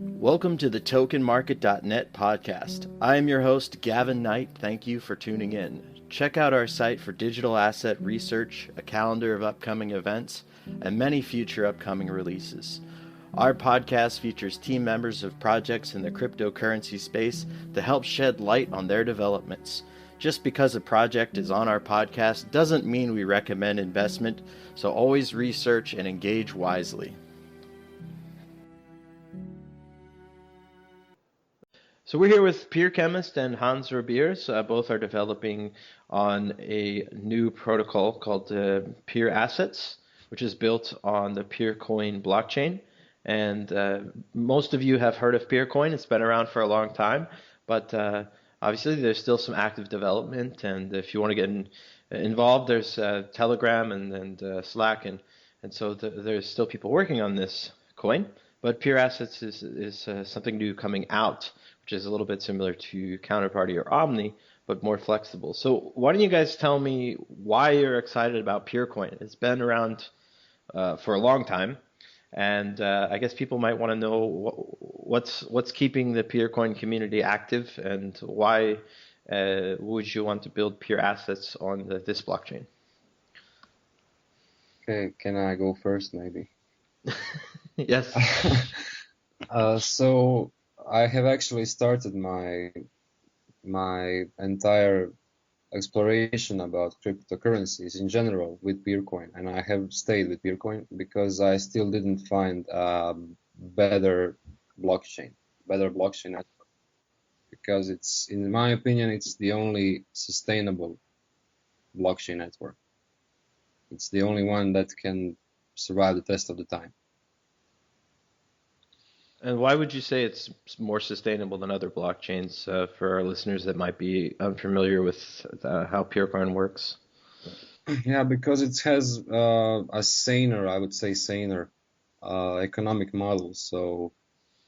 Welcome to the tokenmarket.net podcast. I am your host, Gavin Knight. Thank you for tuning in. Check out our site for digital asset research, a calendar of upcoming events, and many future upcoming releases. Our podcast features team members of projects in the cryptocurrency space to help shed light on their developments. Just because a project is on our podcast doesn't mean we recommend investment, so always research and engage wisely. So we're here with Peer Chemist and Hans Robiers. Both are developing on a new protocol called PeerAssets, which is built on the Peercoin blockchain. And most of you have heard of Peercoin. It's been around for a long time, but obviously there's still some active development. And if you want to get involved, there's Telegram and Slack, and so there's still people working on this coin. But PeerAssets is something new coming out, which is a little bit similar to Counterparty or Omni, but more flexible. So why don't you guys tell me why you're excited about Peercoin? It's been around for a long time, and I guess people might want to know what's keeping the Peercoin community active, and why would you want to build PeerAssets on this blockchain? Okay, can I go first, maybe? Yes. So I have actually started my entire exploration about cryptocurrencies in general with Peercoin, and I have stayed with Peercoin because I still didn't find a better blockchain network, because it's, in my opinion, it's the only sustainable blockchain network. It's the only one that can survive the test of the time. And why would you say it's more sustainable than other blockchains for our listeners that might be unfamiliar with how Peercoin works? Yeah, because it has a saner, I would say saner, economic model. So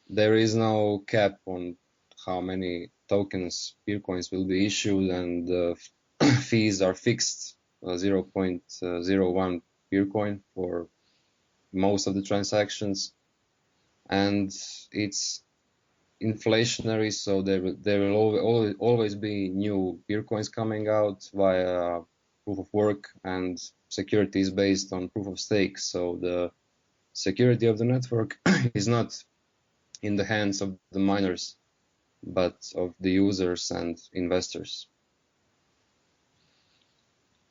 there is no cap on how many tokens, Peercoins, will be issued, and the fees are fixed, 0.01 Peercoin for most of the transactions. And it's inflationary, so there will always be new Peercoins coming out via proof of work, and security is based on proof of stake. So the security of the network is not in the hands of the miners, but of the users and investors.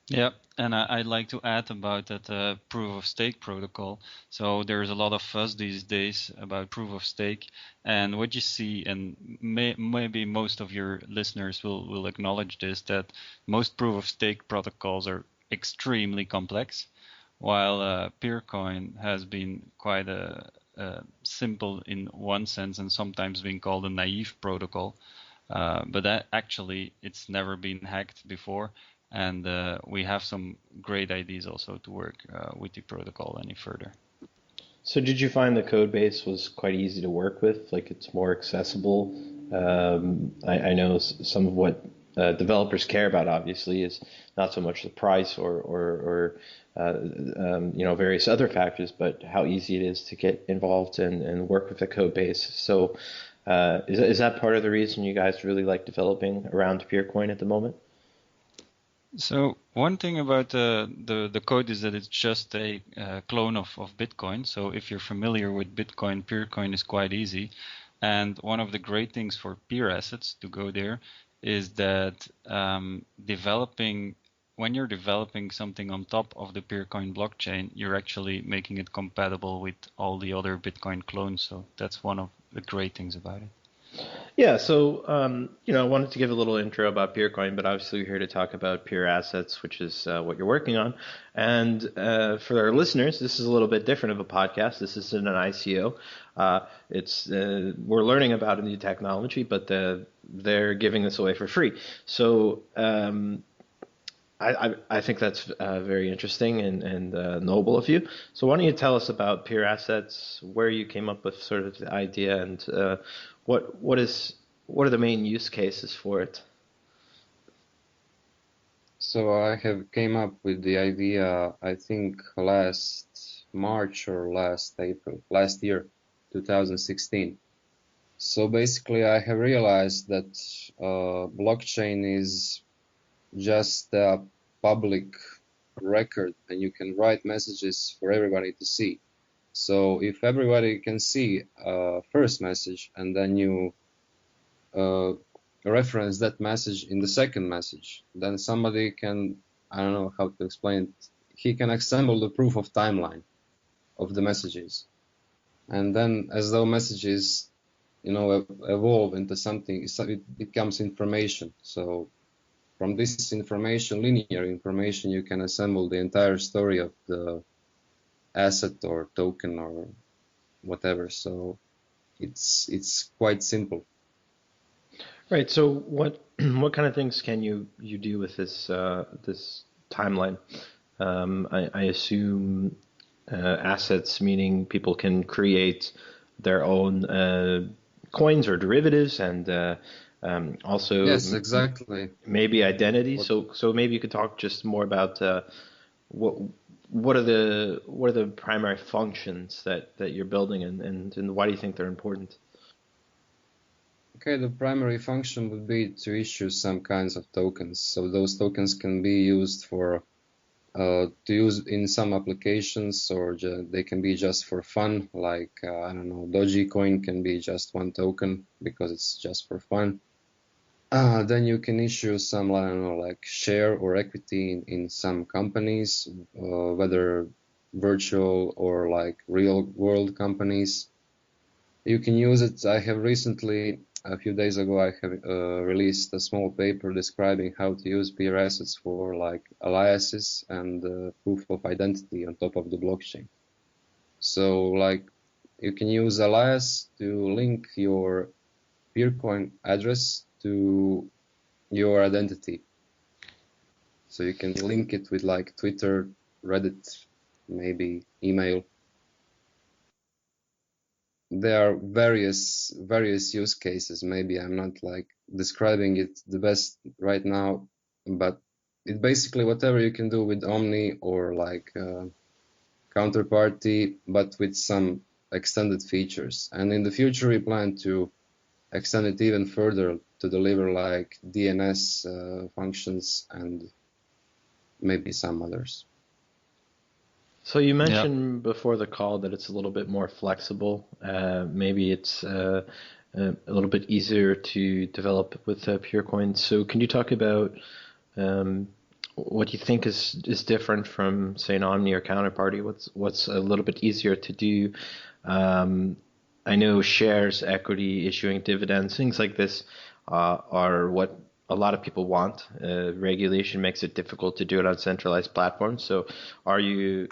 Yeah, and I'd like to add about that proof of stake protocol. So there's a lot of fuss these days about proof of stake, and what you see, and maybe most of your listeners will acknowledge this, that most proof of stake protocols are extremely complex, while Peercoin has been quite simple in one sense, and sometimes been called a naive protocol. But that actually, it's never been hacked before. And we have some great ideas also to work with the protocol any further. So did you find the code base was quite easy to work with? Like, it's more accessible? I know some of what developers care about, obviously, is not so much the price or various other factors, but how easy it is to get involved and work with the code base. So is that part of the reason you guys really like developing around Peercoin at the moment? So one thing about the code is that it's just a clone of Bitcoin. So if you're familiar with Bitcoin, Peercoin is quite easy. And one of the great things for PeerAssets, to go there, is that when you're developing something on top of the Peercoin blockchain, you're actually making it compatible with all the other Bitcoin clones. So that's one of the great things about it. Yeah, so I wanted to give a little intro about Peercoin, but obviously we're here to talk about PeerAssets, which is what you're working on. And for our listeners, this is a little bit different of a podcast. This isn't an ICO. We're learning about a new technology, but they're giving this away for free. So I think that's very interesting and noble of you. So why don't you tell us about PeerAssets, where you came up with sort of the idea, and what are the main use cases for it? So I have came up with the idea, I think last March or last April, last year, 2016. So basically, I have realized that blockchain is just a public record, and you can write messages for everybody to see. So if everybody can see first message and then you reference that message in the second message, then somebody can, I don't know how to explain it, he can assemble the proof of timeline of the messages. And then as those messages, evolve into something, it becomes information. So from this information, linear information, you can assemble the entire story of the asset or token or whatever. So it's quite simple. Right. So what what kind of things can you do with this timeline? I assume assets, meaning people can create their own coins or derivatives, and also Yes, exactly. maybe identity. What So maybe you could talk just more about what what are the primary functions that you're building, and why do you think they're important? Okay, the primary function would be to issue some kinds of tokens. So those tokens can be used for to use in some applications, or they can be just for fun. Like I don't know, Dogecoin can be just one token because it's just for fun. Then you can issue some, I don't know, like share or equity in some companies, whether virtual or like real world companies. You can use it. I have recently, a few days ago, I have released a small paper describing how to use PeerAssets for like aliases and proof of identity on top of the blockchain. So like you can use alias to link your PeerCoin address to your identity. So you can link it with like Twitter, Reddit, maybe email. There are various use cases. Maybe I'm not like describing it the best right now, but it's basically whatever you can do with Omni or like counterparty, but with some extended features. And in the future, we plan to extend it even further to deliver like DNS functions and maybe some others. So you Yeah. mentioned before the call that it's a little bit more flexible. Maybe it's a little bit easier to develop with PureCoin. So can you talk about um, what you think is different from, say, an Omni or Counterparty? What's a little bit easier to do? Um, I know shares, equity, issuing dividends, things like this are what a lot of people want. Regulation makes it difficult to do it on centralized platforms. So, are you,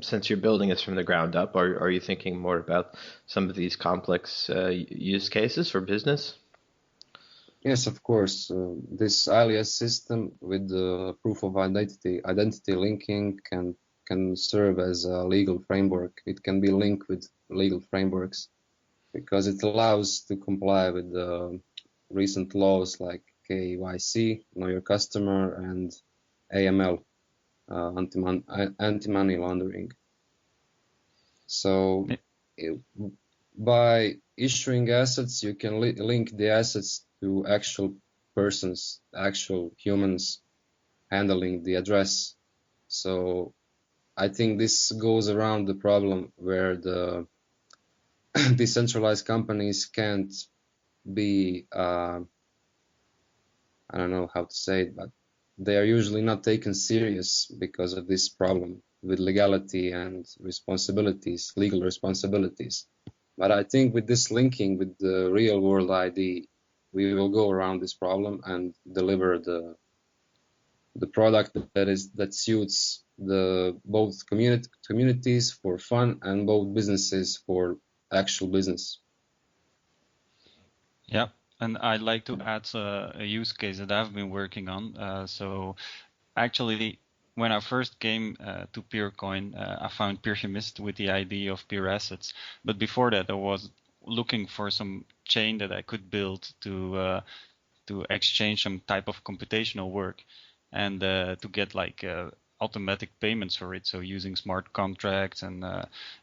since you're building this from the ground up, are you thinking more about some of these complex use cases for business? Yes, of course. This alias system with the proof of identity linking can serve as a legal framework. It can be linked with legal frameworks because it allows to comply with the recent laws like KYC, Know Your Customer, and AML, anti-money laundering. So by issuing assets, you can link the assets to actual persons, actual humans handling the address. So I think this goes around the problem where the decentralized companies can't be, I don't know how to say it, but they are usually not taken serious because of this problem with legality and responsibilities, legal responsibilities. But I think with this linking with the real world ID, we will go around this problem and deliver the product that suits the both communities for fun and both businesses for actual business. Yeah, and I'd like to add a use case that I've been working on. So actually, when I first came to PeerCoin, I found PeerChemist with the idea of PeerAssets. But before that, I was looking for some chain that I could build to exchange some type of computational work and to get like automatic payments for it. So using smart contracts, and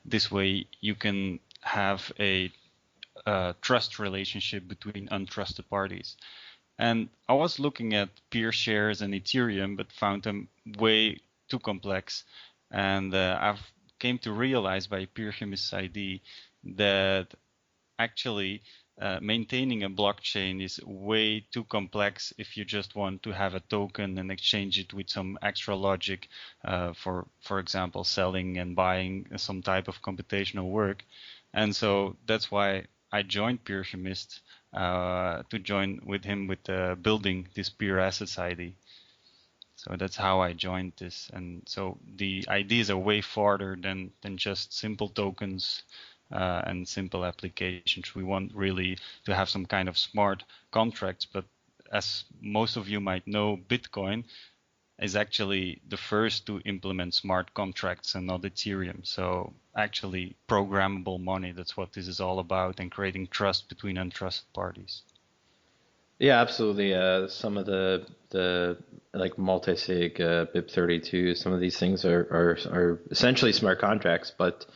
this way you can have a trust relationship between untrusted parties. And I was looking at peer shares and Ethereum, but found them way too complex. And I've came to realize by PeerChemist's ID that actually maintaining a blockchain is way too complex if you just want to have a token and exchange it with some extra logic for example, selling and buying some type of computational work. And so that's why I joined PeerChemist to join with him with building this PeerAssets ID. So that's how I joined this. And so the ideas are way farther than just simple tokens and simple applications. We want really to have some kind of smart contracts. But as most of you might know, Bitcoin is actually the first to implement smart contracts and not Ethereum. So actually programmable money, that's what this is all about, and creating trust between untrusted parties. Yeah, absolutely. Some of the like multi-sig, BIP32, some of these things are essentially smart contracts, but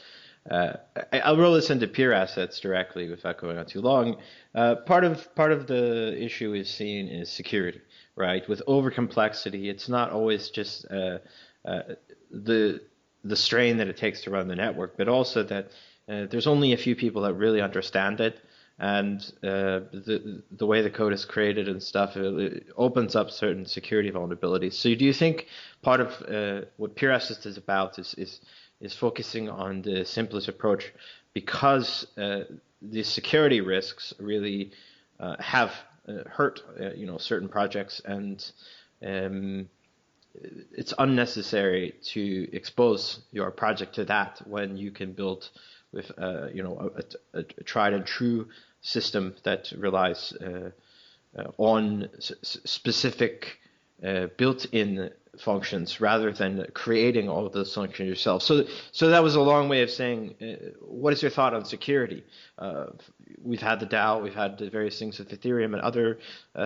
I'll roll this into PeerAssets directly without going on too long. Part of the issue is seen is security, right? With over complexity, it's not always just the strain that it takes to run the network, but also that there's only a few people that really understand it, and the way the code is created and stuff, it opens up certain security vulnerabilities. So do you think part of what PeerAssets is about is focusing on the simplest approach because the security risks really have hurt certain projects, and it's unnecessary to expose your project to that when you can build with a tried and true system that relies on specific built-in functions rather than creating all of those functions yourself. So that was a long way of saying, what is your thought on security? We've had the DAO, we've had the various things with Ethereum and other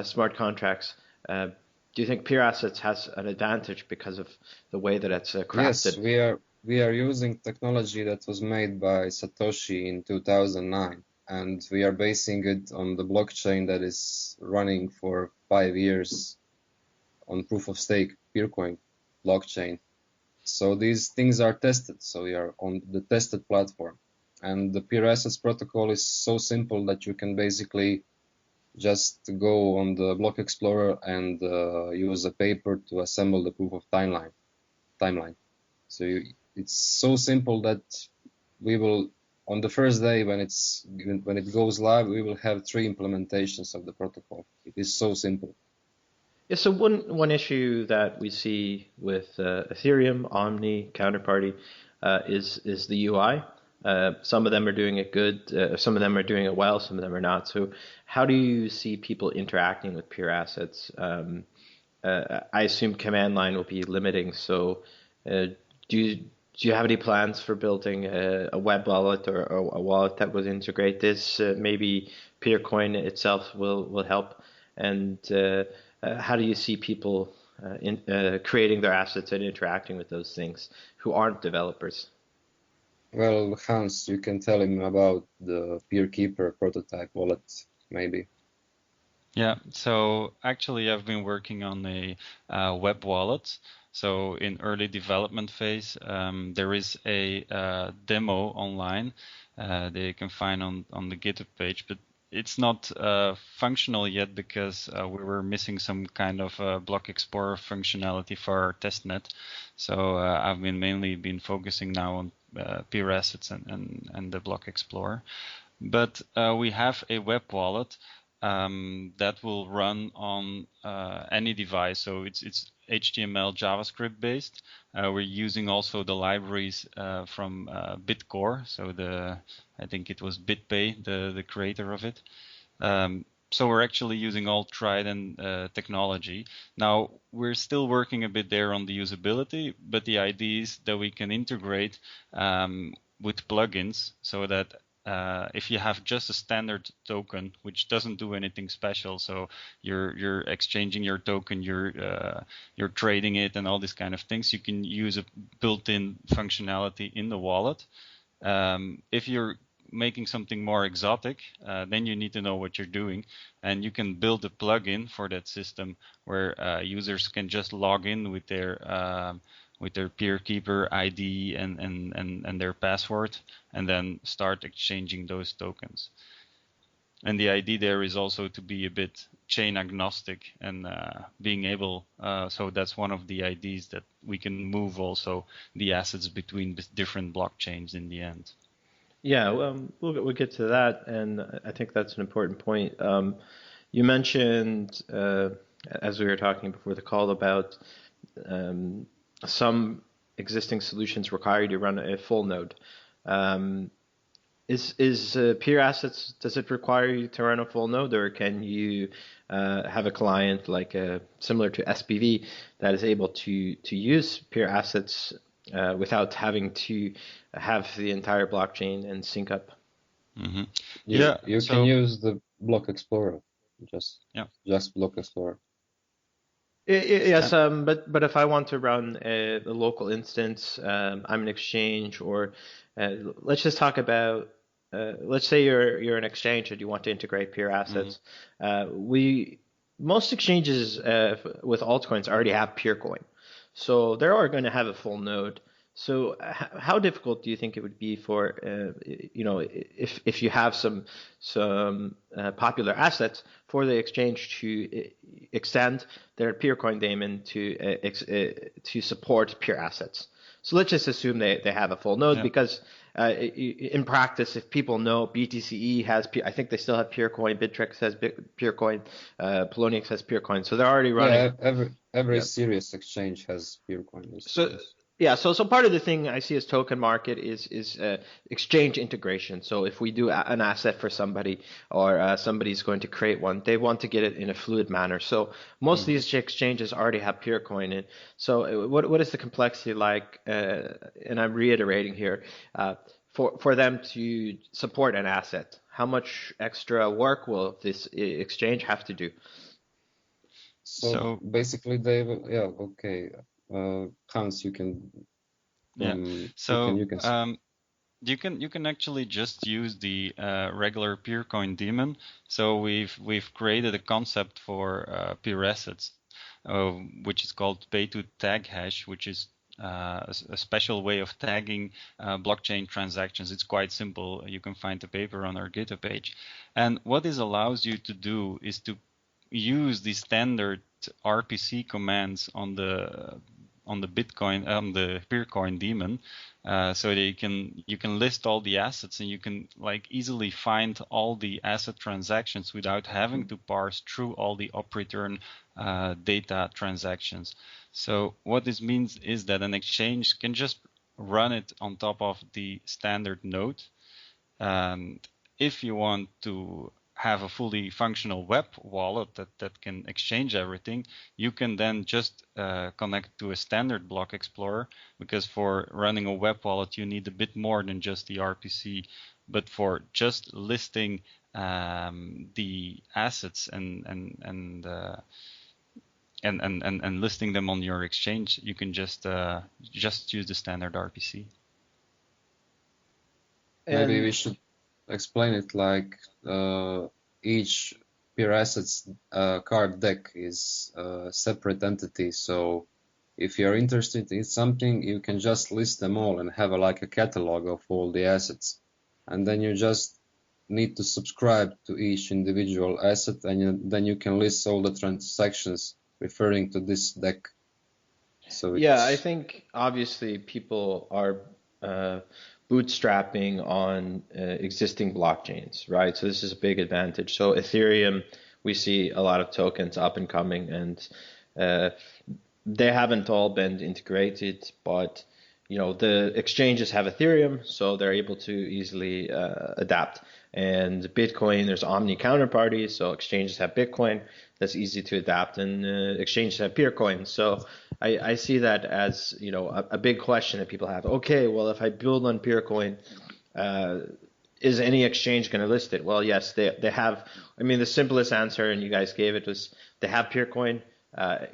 smart contracts. Do you think PeerAssets has an advantage because of the way that it's crafted? Yes, we are using technology that was made by Satoshi in 2009, and we are basing it on the blockchain that is running for 5 years on proof of stake Peercoin blockchain. So these things are tested. So we are on the tested platform, and the PeerAssets protocol is so simple that you can basically just go on the block explorer and use a paper to assemble the proof of timeline. So it's so simple that we will, on the first day when it goes live, we will have 3 implementations of the protocol. It is so simple. Yeah, so one issue that we see with Ethereum, Omni, Counterparty is the UI. Some of them are doing it good, some of them are doing it well, some of them are not. So how do you see people interacting with PeerAssets? I assume command line will be limiting. So do you have any plans for building a web wallet or a wallet that would integrate this? Maybe Peercoin itself will help. And how do you see people creating their assets and interacting with those things who aren't developers? Well, Hans, you can tell him about the PeerKeeper prototype wallet, maybe. Yeah, so actually I've been working on a web wallet. So in early development phase, there is a demo online that you can find on the GitHub page, but it's not functional yet because we were missing some kind of block explorer functionality for our testnet. So I've been mainly focusing now on PeerAssets and the block explorer. But we have a web wallet that will run on any device. So it's HTML, JavaScript based. We're using also the libraries from Bitcore. So I think it was BitPay, the creator of it. So we're actually using all Trident technology. Now, we're still working a bit there on the usability, but the idea is that we can integrate with plugins so that if you have just a standard token, which doesn't do anything special, so you're exchanging your token, you're trading it, and all these kind of things, you can use a built-in functionality in the wallet. If you're making something more exotic, then you need to know what you're doing, and you can build a plugin for that system where users can just log in with their PeerKeeper ID and their password, and then start exchanging those tokens. And the idea there is also to be a bit chain agnostic and being able, so that's one of the ideas that we can move also the assets between different blockchains in the end. Yeah, we'll get to that, and I think that's an important point. You mentioned, as we were talking before the call, about some existing solutions require you to run a full node. Is PeerAssets, does it require you to run a full node, or can you have a client like similar to SPV that is able to use PeerAssets without having to have the entire blockchain and sync up? Mm-hmm. You can use the Block Explorer, just Block Explorer. Yes, but if I want to run a local instance, I'm an exchange, or let's just talk about, let's say you're an exchange and you want to integrate PeerAssets. Most exchanges with altcoins already have PeerCoin, so they are going to have a full node. So how difficult do you think it would be for if you have some popular assets for the exchange to extend their PeerCoin daemon to support PeerAssets? So let's just assume they have a full node, because in practice, if people know BTCE has, I think they still have PeerCoin, Bittrex has PeerCoin, Poloniex has PeerCoin, so they're already running. Yeah, every serious exchange has PeerCoin. So part of the thing I see as token market is exchange integration. So if we do an asset for somebody, or somebody's going to create one, they want to get it in a fluid manner. So most of these exchanges already have PeerCoin in. So what is the complexity like? And I'm reiterating here, for them to support an asset, how much extra work will this exchange have to do? So basically, they will. Yeah, okay. Hans, you can. You can actually just use the regular PeerCoin daemon. So we've created a concept for PeerAssets, which is called pay to tag hash, which is a special way of tagging blockchain transactions. It's quite simple. You can find the paper on our GitHub page. And what this allows you to do is to use the standard RPC commands on the PeerCoin daemon, so that you can list all the assets, and you can easily find all the asset transactions without having to parse through all the up return data transactions. So what this means is that an exchange can just run it on top of the standard node, and if you want to have a fully functional web wallet that can exchange everything, you can then just connect to a standard block explorer, because for running a web wallet you need a bit more than just the RPC. But for just listing the assets and listing them on your exchange, you can just use the standard RPC. Maybe we should explain it like each PeerAssets card deck is a separate entity. So if you're interested in something, you can just list them all and have a catalog of all the assets. And then you just need to subscribe to each individual asset, and then you can list all the transactions referring to this deck. So I think obviously people are bootstrapping on existing blockchains, right? So this is a big advantage. So Ethereum, we see a lot of tokens up and coming, and they haven't all been integrated, but the exchanges have Ethereum, so they're able to easily adapt. And Bitcoin, there's Omni counterparties, so exchanges have Bitcoin, that's easy to adapt, and exchanges have PeerCoin. So I see that as a big question that people have. Okay, well, if I build on PeerCoin, is any exchange going to list it? Well, yes, they have. I mean, the simplest answer, and you guys gave it, was they have PeerCoin.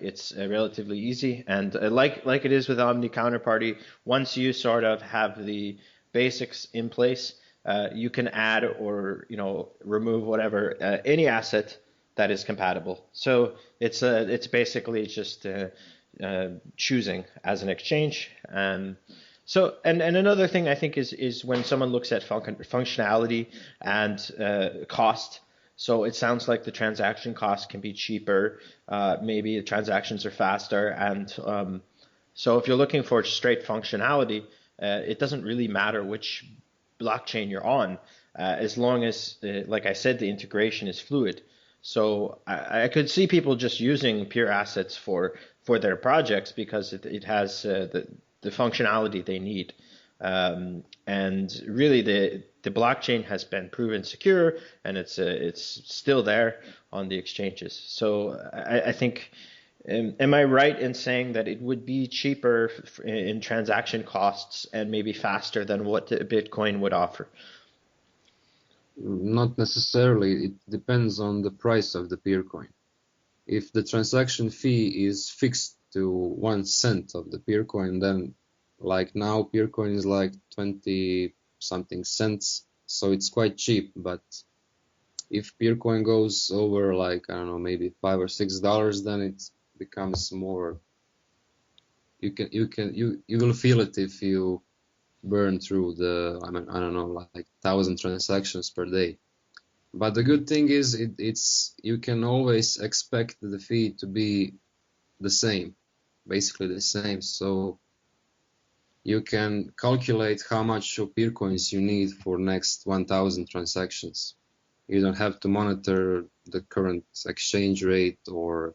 It's relatively easy, and like it is with Omni counterparty, once you sort of have the basics in place, you can add or remove whatever any asset that is compatible. So it's basically just choosing as an exchange. And another thing I think is when someone looks at functionality and cost. So it sounds like the transaction cost can be cheaper. Maybe the transactions are faster, and so if you're looking for straight functionality, it doesn't really matter which blockchain you're on, as long as, like I said, the integration is fluid. So I could see people just using PeerAssets for their projects because it has the functionality they need. And really, the blockchain has been proven secure, and it's still there on the exchanges. So I think, am I right in saying that it would be cheaper in transaction costs and maybe faster than what Bitcoin would offer? Not necessarily. It depends on the price of the peer coin. If the transaction fee is fixed to 1 cent of the peer coin, then like now peer coin is like 20 something cents, so it's quite cheap. But if peer coin goes over like, I don't know, maybe $5 or $6, then it becomes more. You will feel it if you burn through I don't know, like 1,000 transactions per day. But the good thing is it's you can always expect the fee to be the same, basically the same. So you can calculate how much of peer coins you need for next 1,000 transactions. You don't have to monitor the current exchange rate or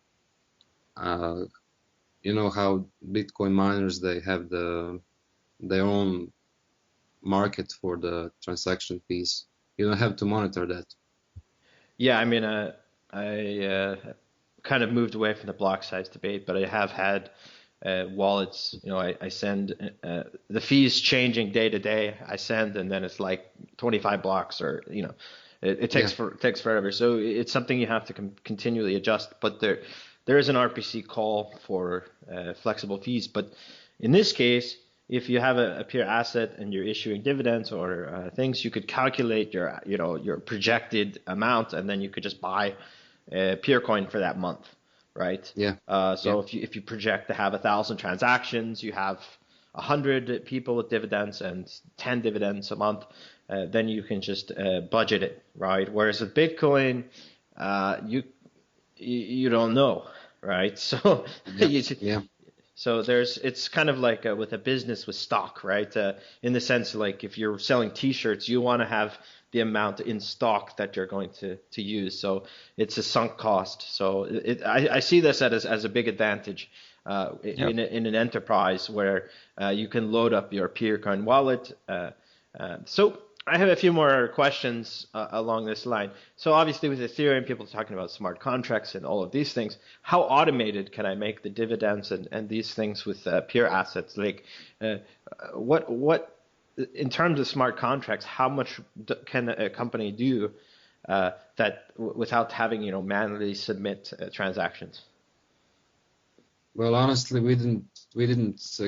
you know how Bitcoin miners, they have their own market for the transaction fees. You don't have to monitor that. Yeah, I mean, I kind of moved away from the block size debate, but I have had wallets. I send the fees changing day to day. I send, and then it's like 25 blocks, or it takes Yeah. takes forever. So it's something you have to continually adjust. But there is an RPC call for flexible fees. But in this case, if you have a peer asset and you're issuing dividends or things, you could calculate your projected amount, and then you could just buy peer coin for that month, right? Yeah. So Yeah. if you project to have 1,000 transactions, you have 100 people with dividends and 10 dividends a month, then you can just budget it, right? Whereas with Bitcoin, you don't know, right? So Yeah. Yeah. it's kind of like with a business with stock, right? In the sense, like if you're selling T-shirts, you want to have the amount in stock that you're going to use. So it's a sunk cost. So I see this as a big advantage Yep. in an enterprise where you can load up your PeerCoin wallet. So I have a few more questions along this line. So obviously with Ethereum, people are talking about smart contracts and all of these things. How automated can I make the dividends and these things with PeerAssets? Like, what in terms of smart contracts, how much can a company do that without having manually submit transactions? Well, honestly, we didn't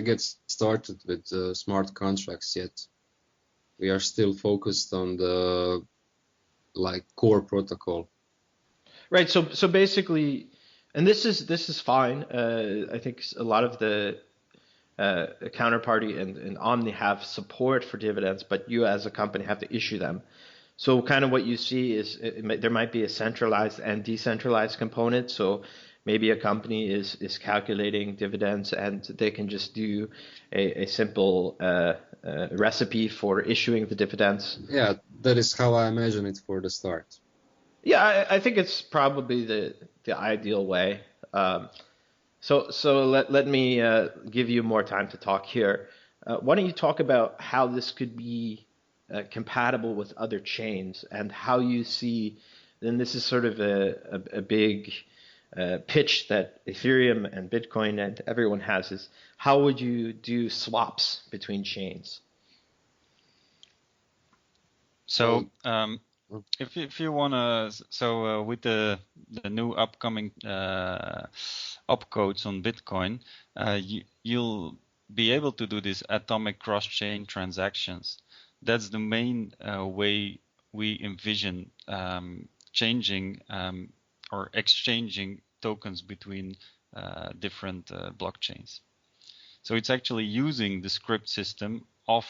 get started with smart contracts yet. We are still focused on the core protocol. Right. So basically, and this is fine. I think a lot of the counterparty and Omni have support for dividends, but you as a company have to issue them. So kind of what you see is there might be a centralized and decentralized component. So maybe a company is calculating dividends and they can just do a simple recipe for issuing the dividends. Yeah, that is how I imagine it for the start. Yeah, I think it's probably the ideal way. So let me give you more time to talk here. Why don't you talk about how this could be compatible with other chains and how you see, then this is sort of a big pitch that Ethereum and Bitcoin and everyone has is how would you do swaps between chains? So Well, if you wanna, with the new upcoming opcodes on Bitcoin, you'll be able to do these atomic cross-chain transactions. that's the main way we envision changing or exchanging tokens between different blockchains. So it's actually using the script system of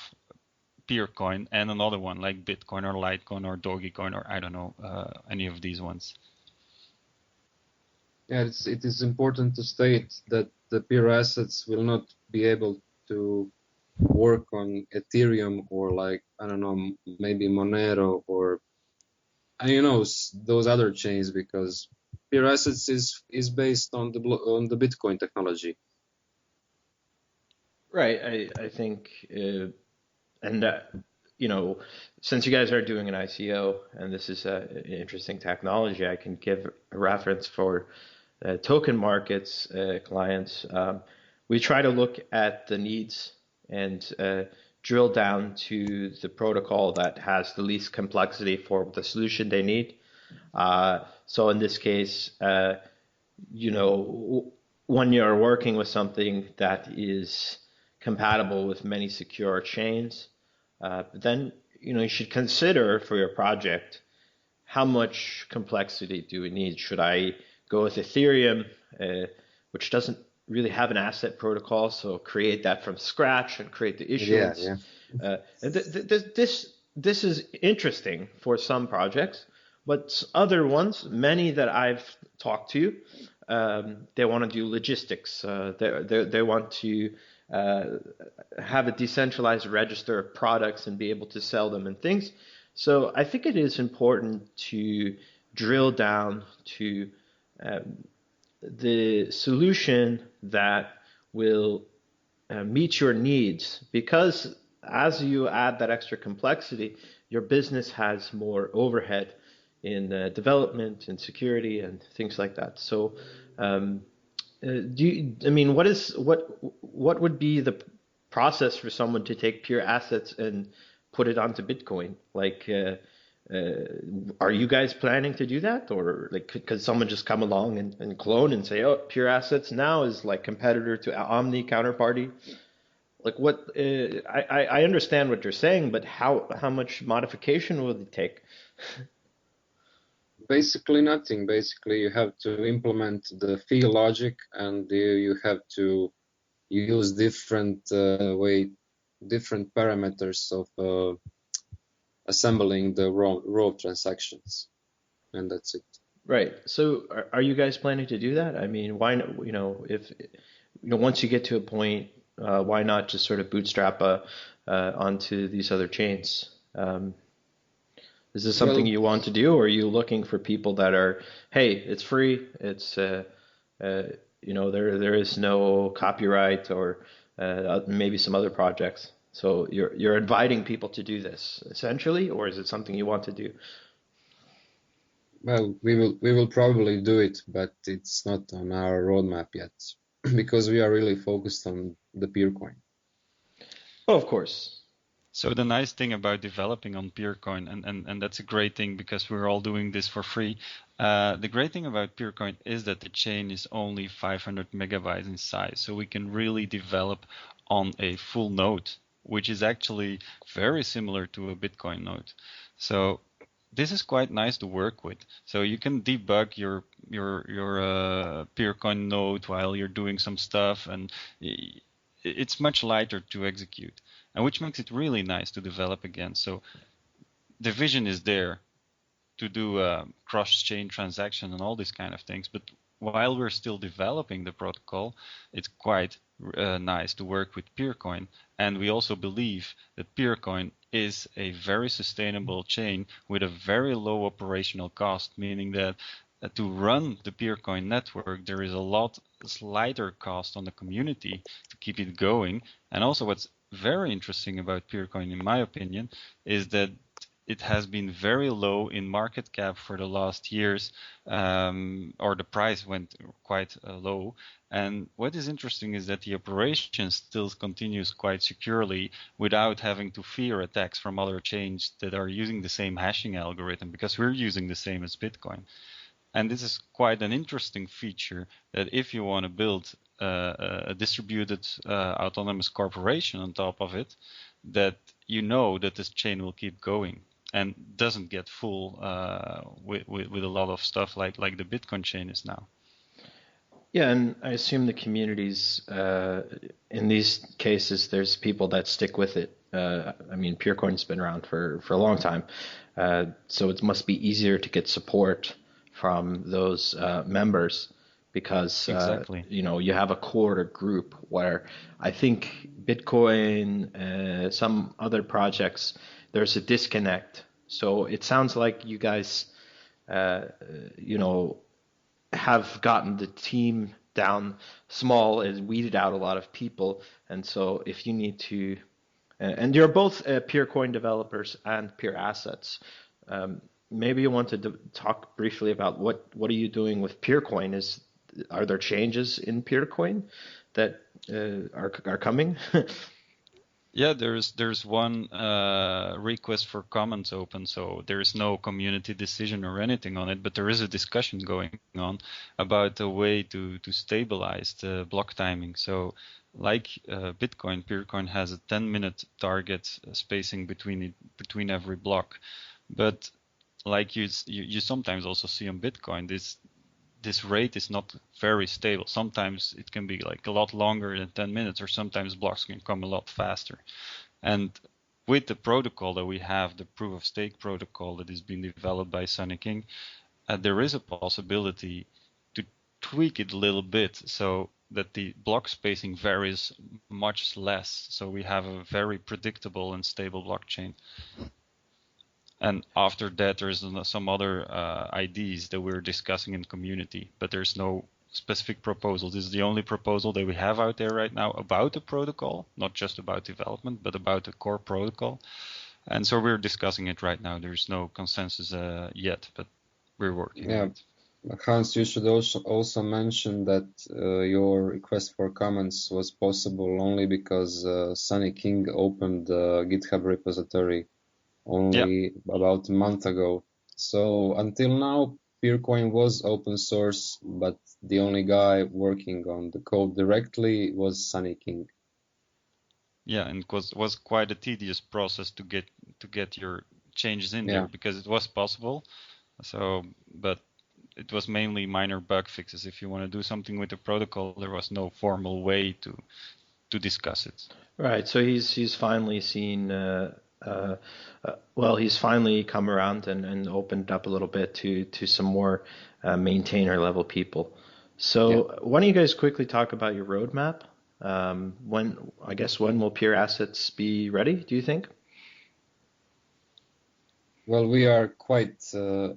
Peercoin and another one like Bitcoin or Litecoin or Dogecoin or I don't know any of these ones. Yeah, it is important to state that the PeerAssets will not be able to work on Ethereum or like, I don't know, maybe Monero or those other chains, because PeerAssets is based on the Bitcoin technology. Right. I think, and since you guys are doing an ICO and this is an interesting technology, I can give a reference for token markets clients. We try to look at the needs and drill down to the protocol that has the least complexity for the solution they need. So in this case, when you're working with something that is compatible with many secure chains, then you should consider for your project how much complexity do we need. Should I go with Ethereum, which doesn't really have an asset protocol, so create that from scratch and create the issuance? This is interesting for some projects, but other ones, many that I've talked to, they want to do logistics. They want to have a decentralized register of products and be able to sell them and things. So I think it is important to drill down to the solution that will meet your needs, because as you add that extra complexity, your business has more overhead in development and security and things like that. So what would be the process for someone to take PeerAssets and put it onto Bitcoin? Like, are you guys planning to do that, or like could someone just come along and clone and say, oh, PeerAssets now is like competitor to Omni counterparty? Like what? I understand what you're saying, but how much modification will it take? Basically nothing. Basically, you have to implement the fee logic, and you have to use different different parameters of assembling the raw transactions, and that's it. Right. So are you guys planning to do that? I mean, why not, if once you get to a point, why not just sort of bootstrap onto these other chains? Is this something Well, you want to do, or are you looking for people that are, hey, it's free, it's there is no copyright or maybe some other projects. So you're inviting people to do this essentially, or is it something you want to do? well, we will probably do it, but it's not on our roadmap yet because we are really focused on the Peercoin. Oh, of course. So the nice thing about developing on Peercoin, and that's a great thing because we're all doing this for free. The great thing about Peercoin is that the chain is only 500 megabytes in size, so we can really develop on a full node, which is actually very similar to a Bitcoin node. So this is quite nice to work with. So you can debug your Peercoin node while you're doing some stuff, and it's much lighter to execute, and which makes it really nice to develop again. So the vision is there to do cross-chain transaction and all these kind of things, but while we're still developing the protocol, it's quite nice to work with Peercoin. And we also believe that Peercoin is a very sustainable chain with a very low operational cost, meaning that to run the Peercoin network, there is a lot lighter cost on the community to keep it going. And also what's very interesting about Peercoin, in my opinion, is that it has been very low in market cap for the last years, or the price went quite low. And what is interesting is that the operation still continues quite securely without having to fear attacks from other chains that are using the same hashing algorithm, because we're using the same as Bitcoin. And this is quite an interesting feature that if you want to build a distributed autonomous corporation on top of it, that you know that this chain will keep going and doesn't get full with a lot of stuff like the Bitcoin chain is now. Yeah, and I assume the communities, in these cases, there's people that stick with it. I mean, PeerCoin's been around for a long time, so it must be easier to get support from those members because Exactly. you have a core group where I think Bitcoin, some other projects, there's a disconnect. So it sounds like you guys, uh, you know, have gotten the team down small and weeded out a lot of people. And so if you need to, and you're both PeerCoin developers and PeerAssets, maybe you want to talk briefly about what are you doing with PeerCoin? Are there changes in PeerCoin that are coming? Yeah, there's one request for comments open, so there is no community decision or anything on it, but there is a discussion going on about a way to stabilize the block timing. So, like Bitcoin, PeerCoin has a 10-minute target spacing between every block, but like you sometimes also see on Bitcoin, this rate is not very stable. Sometimes it can be like a lot longer than 10 minutes, or sometimes blocks can come a lot faster. And with the protocol that we have, the proof of stake protocol that is being developed by Sunny King, there is a possibility to tweak it a little bit so that the block spacing varies much less. So we have a very predictable and stable blockchain. And after that, there's some other ideas that we're discussing in the community, but there's no specific proposal. This is the only proposal that we have out there right now about the protocol, not just about development, but about the core protocol. And so we're discussing it right now. There's no consensus yet, but we're working on it. Hans, you should also mention that your request for comments was possible only because Sunny King opened the GitHub repository only about a month ago. So until now, PeerCoin was open source, but the only guy working on the code directly was Sunny King. Yeah, and it was quite a tedious process to get your changes in there, because it was possible. So, but it was mainly minor bug fixes. If you want to do something with the protocol, there was no formal way to discuss it. Right. So he's finally seen. Well, he's finally come around and opened up a little bit to some more maintainer level people. So why don't you guys quickly talk about your roadmap? When will PeerAssets be ready, do you think? Well, we are quite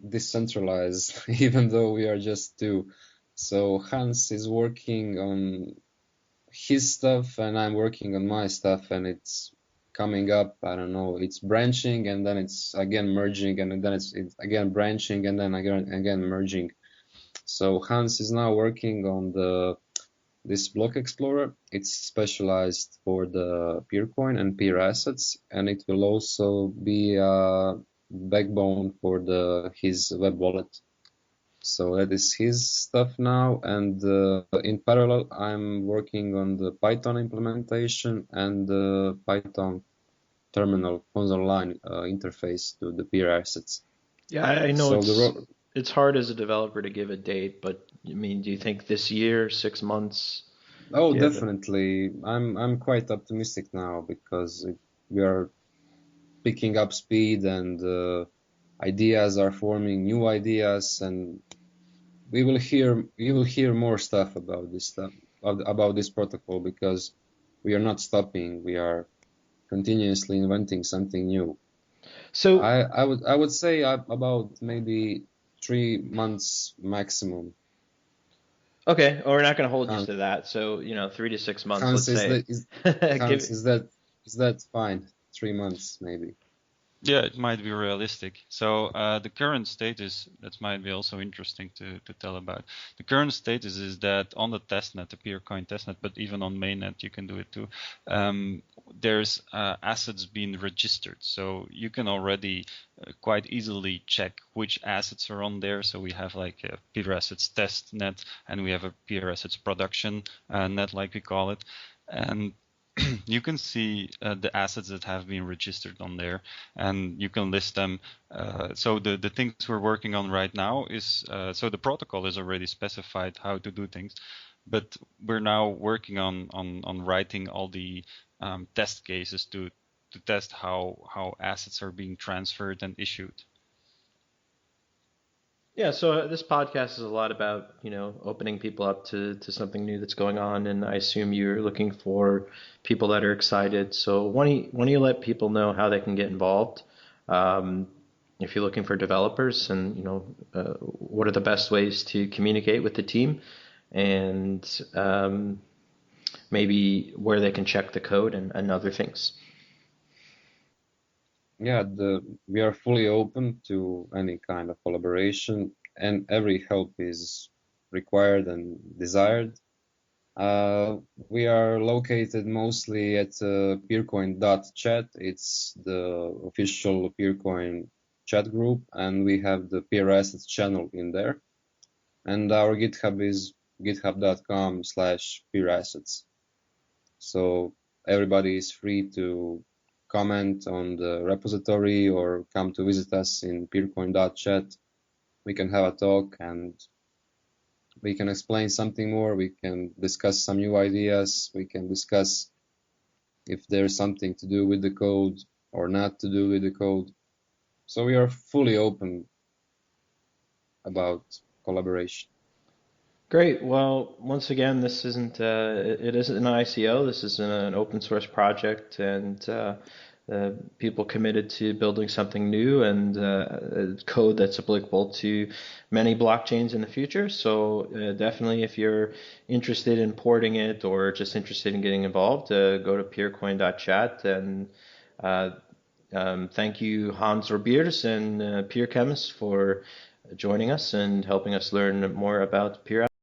decentralized, even though we are just two. So Hans is working on his stuff and I'm working on my stuff, and it's coming up. I don't know, it's branching and then it's again merging and then it's again branching and then again merging. So Hans is now working on this block explorer. It's specialized for the PeerCoin and PeerAssets, and it will also be a backbone for his web wallet. So that is his stuff now, and in parallel, I'm working on the Python implementation and the Python terminal console line interface to the PeerAssets. Yeah, I know So it's hard as a developer to give a date, but I mean, do you think this year, 6 months? Oh, definitely. I'm quite optimistic now because we are picking up speed and ideas are forming new ideas, and you will hear more stuff about this protocol, because we are not stopping. We are continuously inventing something new. So I would say about maybe 3 months maximum. okay, well, we're not going to hold you to that. So 3 to 6 months, Hans, let's say. Hans, is that fine? 3 months maybe. Yeah, it might be realistic. So the current status, that might be also interesting to tell about. The current status is that on the testnet, the PeerCoin testnet, but even on mainnet, you can do it too. There's assets being registered. So you can already quite easily check which assets are on there. So we have like a PeerAssets testnet, and we have a PeerAssets production net, like we call it. And you can see the assets that have been registered on there, and you can list them. So the things we're working on right now is so the protocol is already specified how to do things, but we're now working on writing all the test cases to test how assets are being transferred and issued. Yeah, so this podcast is a lot about, opening people up to something new that's going on, and I assume you're looking for people that are excited. So why don't you let people know how they can get involved? Um, if you're looking for developers, and what are the best ways to communicate with the team, and maybe where they can check the code and other things. Yeah, we are fully open to any kind of collaboration, and every help is required and desired. We are located mostly at peercoin.chat. It's the official Peercoin chat group, and we have the PeerAssets channel in there. And our GitHub is github.com/PeerAssets. So everybody is free to comment on the repository or come to visit us in peercoin.chat. We can have a talk and we can explain something more. We can discuss some new ideas. We can discuss if there's something to do with the code or not to do with the code. So we are fully open about collaboration. Great. Well, once again, this isn't it isn't an ICO. This is an open source project, and people committed to building something new and code that's applicable to many blockchains in the future. So definitely, if you're interested in porting it or just interested in getting involved, go to peercoin.chat. And uh, thank you, Hans Robiers and Peer Chemist, for joining us and helping us learn more about Peer.